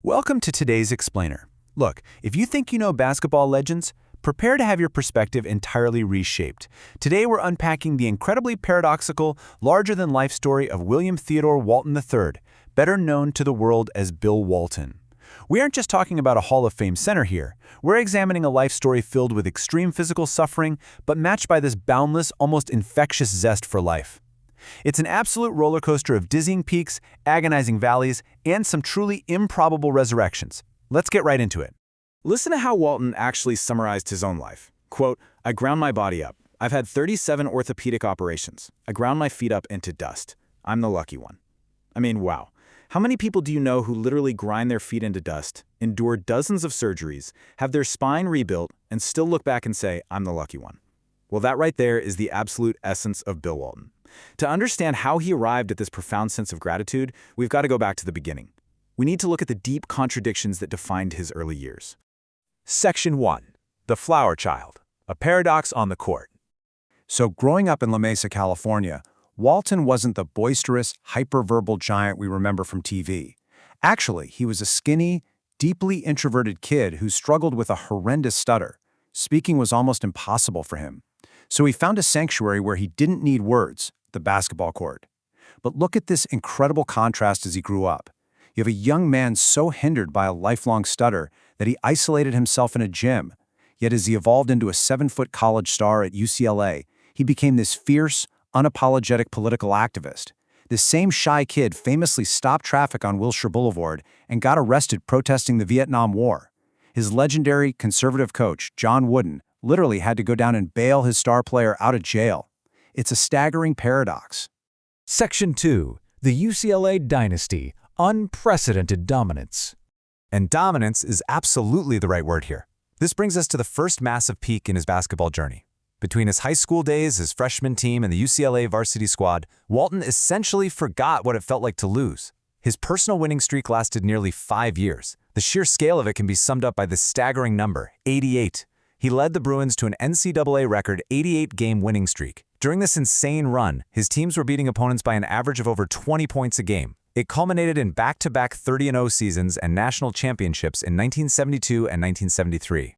Welcome to today's Explainer. Look, if you think you know basketball legends, prepare to have your perspective entirely reshaped. Today we're unpacking the incredibly paradoxical, larger-than-life story of William Theodore Walton III, better known to the world as Bill Walton. We aren't just talking about a Hall of Fame center here. We're examining a life story filled with extreme physical suffering, but matched by this boundless, almost infectious zest for life. It's an absolute roller coaster of dizzying peaks, agonizing valleys, and some truly improbable resurrections. Let's get right into it. Listen to how Walton actually summarized his own life. Quote, "I ground my body up. I've had 37 orthopedic operations. I ground my feet up into dust. I'm the lucky one." I mean, wow. How many people do you know who literally grind their feet into dust, endure dozens of surgeries, have their spine rebuilt, and still look back and say, "I'm the lucky one"? Well, that right there is the absolute essence of Bill Walton. To understand how he arrived at this profound sense of gratitude, we've got to go back to the beginning. We need to look at the deep contradictions that defined his early years. Section 1. The Flower Child, a paradox on the court. So growing up in La Mesa, California, Walton wasn't the boisterous, hyperverbal giant we remember from TV. Actually, he was a skinny, deeply introverted kid who struggled with a horrendous stutter. Speaking was almost impossible for him. So he found a sanctuary where he didn't need words, the basketball court. But look at this incredible contrast as he grew up. You have a young man so hindered by a lifelong stutter that he isolated himself in a gym. Yet as he evolved into a 7-foot college star at UCLA, he became this fierce, unapologetic political activist. This same shy kid famously stopped traffic on Wilshire Boulevard and got arrested protesting the Vietnam War. His legendary conservative coach, John Wooden, literally had to go down and bail his star player out of jail. It's a staggering paradox. Section 2. The UCLA Dynasty. Unprecedented Dominance. And dominance is absolutely the right word here. This brings us to the first massive peak in his basketball journey. Between his high school days, his freshman team, and the UCLA varsity squad, Walton essentially forgot what it felt like to lose. His personal winning streak lasted nearly 5 years. The sheer scale of it can be summed up by this staggering number, 88. He led the Bruins to an NCAA record 88-game winning streak. During this insane run, his teams were beating opponents by an average of over 20 points a game. It culminated in back-to-back 30-0 seasons and national championships in 1972 and 1973.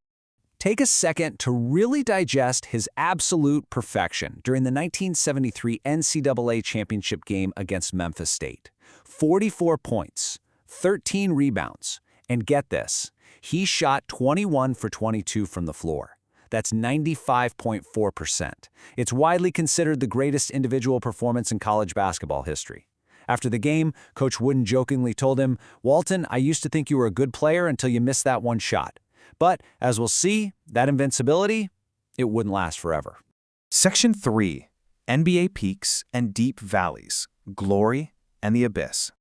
Take a second to really digest his absolute perfection during the 1973 NCAA Championship game against Memphis State. 44 points, 13 rebounds, and get this, he shot 21 for 22 from the floor. That's 95.4%. It's widely considered the greatest individual performance in college basketball history. After the game, Coach Wooden jokingly told him, "Walton, I used to think you were a good player until you missed that one shot." But, as we'll see, that invincibility, it wouldn't last forever. Section 3. NBA Peaks and Deep Valleys, Glory and the Abyss.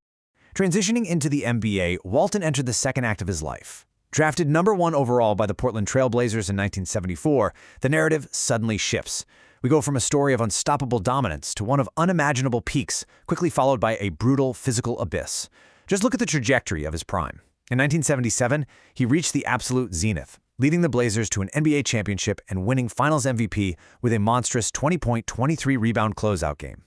Transitioning into the NBA, Walton entered the second act of his life. Drafted #1 overall by the Portland Trailblazers in 1974, the narrative suddenly shifts. We go from a story of unstoppable dominance to one of unimaginable peaks, quickly followed by a brutal physical abyss. Just look at the trajectory of his prime. In 1977, he reached the absolute zenith, leading the Blazers to an NBA championship and winning Finals MVP with a monstrous 20-point, 23-rebound closeout game.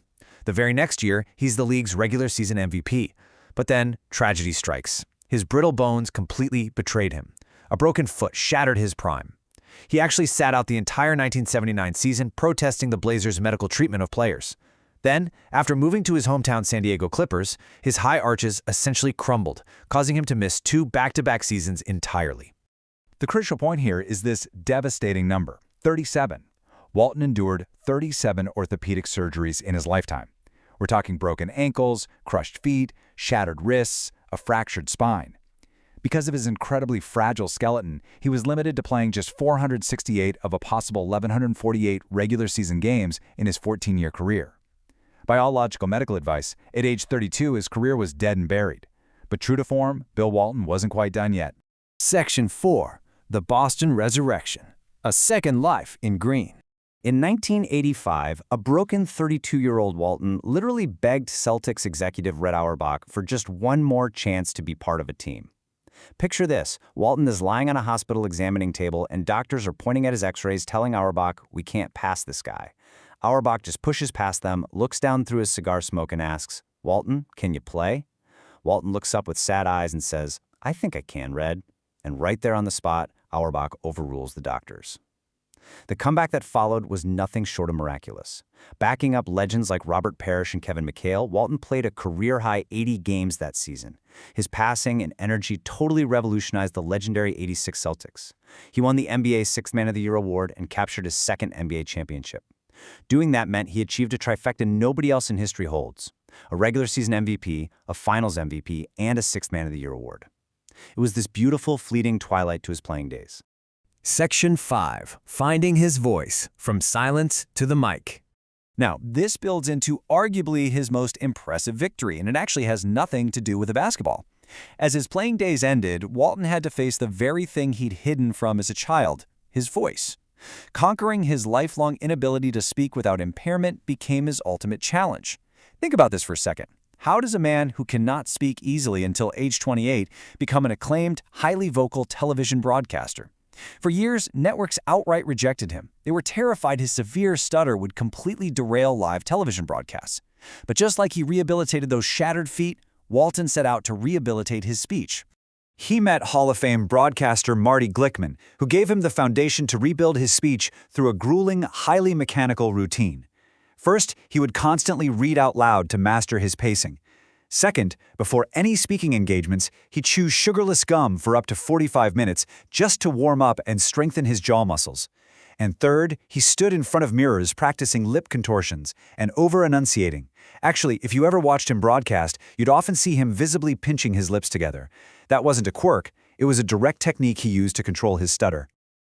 The very next year, he's the league's regular season MVP. But then, tragedy strikes. His brittle bones completely betrayed him. A broken foot shattered his prime. He actually sat out the entire 1979 season protesting the Blazers' medical treatment of players. Then, after moving to his hometown San Diego Clippers, his high arches essentially crumbled, causing him to miss 2 back-to-back seasons entirely. The crucial point here is this devastating number, 37. Walton endured 37 orthopedic surgeries in his lifetime. We're talking broken ankles, crushed feet, shattered wrists, a fractured spine. Because of his incredibly fragile skeleton, he was limited to playing just 468 of a possible 1,148 regular season games in his 14-year career. By all logical medical advice, at age 32, his career was dead and buried. But true to form, Bill Walton wasn't quite done yet. Section 4. The Boston Resurrection. A Second Life in Green. In 1985, a broken 32-year-old Walton literally begged Celtics executive Red Auerbach for just one more chance to be part of a team. Picture this, Walton is lying on a hospital examining table and doctors are pointing at his x-rays telling Auerbach, "We can't pass this guy." Auerbach just pushes past them, looks down through his cigar smoke and asks, "Walton, can you play?" Walton looks up with sad eyes and says, "I think I can, Red." And right there on the spot, Auerbach overrules the doctors. The comeback that followed was nothing short of miraculous. Backing up legends like Robert Parrish and Kevin McHale, Walton played a career-high 80 games that season. His passing and energy totally revolutionized the legendary '86 Celtics. He won the NBA's Sixth Man of the Year award and captured his second NBA championship. Doing that meant he achieved a trifecta nobody else in history holds: a regular season MVP, a finals MVP, and a Sixth Man of the Year award. It was this beautiful, fleeting twilight to his playing days. Section 5. Finding his voice, from silence to the mic. Now, this builds into arguably his most impressive victory, and it actually has nothing to do with the basketball. As his playing days ended, Walton had to face the very thing he'd hidden from as a child: his voice. Conquering his lifelong inability to speak without impairment became his ultimate challenge. Think about this for a second. How does a man who cannot speak easily until age 28 become an acclaimed, highly vocal television broadcaster? For years, networks outright rejected him. They were terrified his severe stutter would completely derail live television broadcasts. But just like he rehabilitated those shattered feet, Walton set out to rehabilitate his speech. He met Hall of Fame broadcaster Marty Glickman, who gave him the foundation to rebuild his speech through a grueling, highly mechanical routine. First, he would constantly read out loud to master his pacing. Second, before any speaking engagements, he'd chew sugarless gum for up to 45 minutes just to warm up and strengthen his jaw muscles. And third, he stood in front of mirrors practicing lip contortions and over-enunciating. Actually, if you ever watched him broadcast, you'd often see him visibly pinching his lips together. That wasn't a quirk, it was a direct technique he used to control his stutter.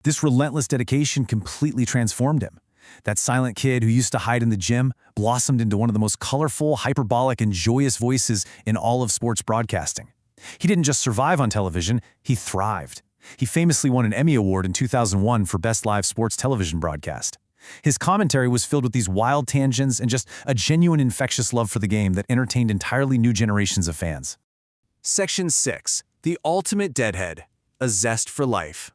This relentless dedication completely transformed him. That silent kid who used to hide in the gym blossomed into one of the most colorful, hyperbolic, and joyous voices in all of sports broadcasting. He didn't just survive on television, he thrived. He famously won an Emmy Award in 2001 for Best Live Sports Television Broadcast. His commentary was filled with these wild tangents and just a genuine infectious love for the game that entertained entirely new generations of fans. Section 6. The Ultimate Deadhead. A Zest for Life.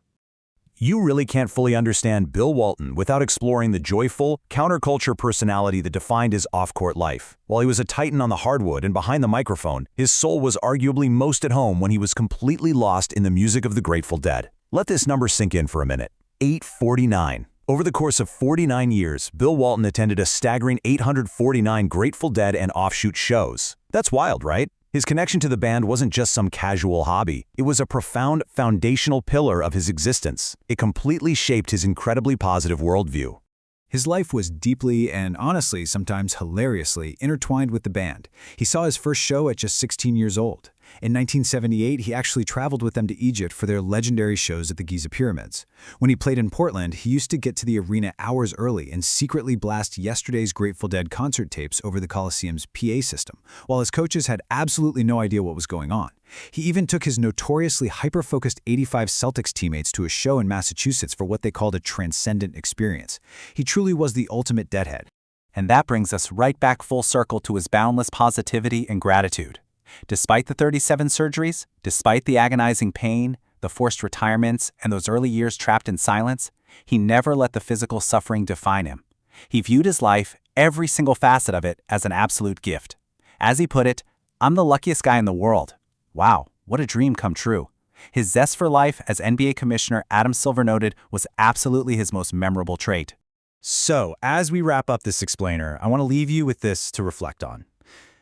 You really can't fully understand Bill Walton without exploring the joyful, counterculture personality that defined his off-court life. While he was a titan on the hardwood and behind the microphone, his soul was arguably most at home when he was completely lost in the music of the Grateful Dead. Let this number sink in for a minute. 849. Over the course of 49 years, Bill Walton attended a staggering 849 Grateful Dead and offshoot shows. That's wild, right? His connection to the band wasn't just some casual hobby. It was a profound, foundational pillar of his existence. It completely shaped his incredibly positive worldview. His life was deeply and honestly, sometimes hilariously, intertwined with the band. He saw his first show at just 16 years old. In 1978, he actually traveled with them to Egypt for their legendary shows at the Giza Pyramids. When he played in Portland, he used to get to the arena hours early and secretly blast yesterday's Grateful Dead concert tapes over the Coliseum's PA system, while his coaches had absolutely no idea what was going on. He even took his notoriously hyper-focused '85 Celtics teammates to a show in Massachusetts for what they called a transcendent experience. He truly was the ultimate deadhead. And that brings us right back full circle to his boundless positivity and gratitude. Despite the 37 surgeries, despite the agonizing pain, the forced retirements, and those early years trapped in silence, he never let the physical suffering define him. He viewed his life, every single facet of it, as an absolute gift. As he put it, "I'm the luckiest guy in the world." Wow, what a dream come true. His zest for life, as NBA Commissioner Adam Silver noted, was absolutely his most memorable trait. So, as we wrap up this explainer, I want to leave you with this to reflect on.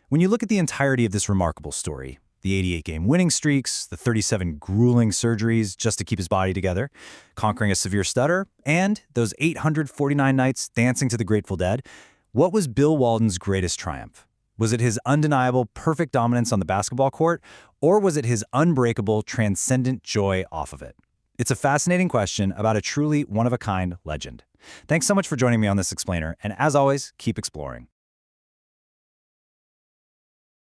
When you look at the entirety of this remarkable story, the 88-game winning streaks, the 37 grueling surgeries just to keep his body together, conquering a severe stutter, and those 849 nights dancing to the Grateful Dead, what was Bill Walton's greatest triumph? Was it his undeniable, perfect dominance on the basketball court, or was it his unbreakable, transcendent joy off of it? It's a fascinating question about a truly one-of-a-kind legend. Thanks so much for joining me on this explainer, and as always, keep exploring.